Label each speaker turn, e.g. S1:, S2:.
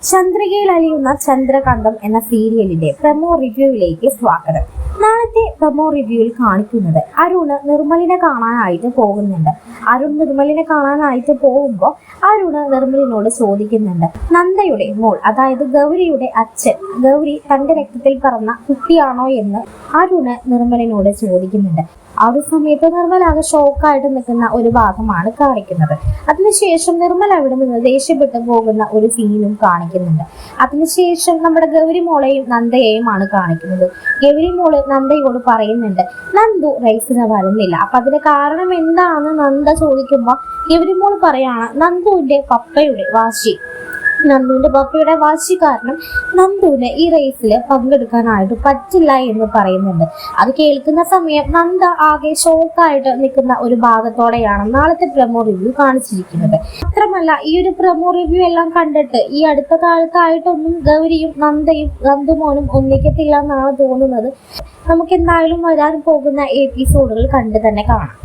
S1: ചന്ദ്രികയിൽ അലിയുന്ന ചന്ദ്രകാന്തം എന്ന സീരിയലിന്റെ പ്രമോ റിവ്യൂവിലേക്ക് സ്വാഗതം. നാളത്തെ പ്രമോ റിവ്യൂവിൽ കാണിക്കുന്നത് അരുണ് നിർമ്മലിനെ കാണാനായിട്ട് പോകുന്നുണ്ട്. പോകുമ്പോൾ അരുണ് നിർമ്മലിനോട് ചോദിക്കുന്നുണ്ട്, നന്ദയുടെ മോൾ അതായത് ഗൗരിയുടെ അച്ഛൻ ഗൗരി തന്റെ രക്തത്തിൽ പിറന്ന കുട്ടിയാണോ എന്ന് അരുണ് നിർമ്മലിനോട് ചോദിക്കുന്നുണ്ട്. ആ ഒരു സമയത്ത് നിർമ്മൽ ആകെ ഷോക്കായിട്ട് നിൽക്കുന്ന ഒരു ഭാഗമാണ് കാണിക്കുന്നത്. അതിനുശേഷം നിർമ്മൽ അവിടെ നിന്ന് ദേഷ്യപ്പെട്ടു പോകുന്ന ഒരു സീനും കാണിക്കുന്നുണ്ട്. അതിനുശേഷം നമ്മുടെ ഗൗരി മോളെയും നന്ദയെയുമാണ് കാണിക്കുന്നത്. ഗൗരി മോള് നന്ദയോട് പറയുന്നുണ്ട്, നന്ദു റൈസിന് വരുന്നില്ല. അപ്പൊ അതിന്റെ കാരണം എന്താണെന്ന് നന്ദ ചോദിക്കുമ്പോൾ ഗൗരി മോള് പറയാണ്, നന്ദുവിന്റെ പപ്പയുടെ വാശി കാരണം നന്ദുവിന് ഈ റേസിൽ പങ്കെടുക്കാനായിട്ട് പറ്റില്ല എന്ന് പറയുന്നുണ്ട്. അത് കേൾക്കുന്ന സമയം നന്ദ ആകെ ഷോക്കായിട്ട് നിൽക്കുന്ന ഒരു ഭാഗത്തോടെയാണ് നാളത്തെ പ്രമോ റിവ്യൂ കാണിച്ചിരിക്കുന്നത്. മാത്രമല്ല ഈ ഒരു പ്രമോ റിവ്യൂ എല്ലാം കണ്ടിട്ട് ഈ അടുത്ത കാലത്തായിട്ടൊന്നും ഗൗരിയും നന്ദുമോനും ഒന്നിക്കത്തില്ല എന്നാണ് തോന്നുന്നത്. നമുക്ക് എന്തായാലും വരാൻ പോകുന്ന എപ്പിസോഡുകൾ കണ്ടു തന്നെ കാണാം.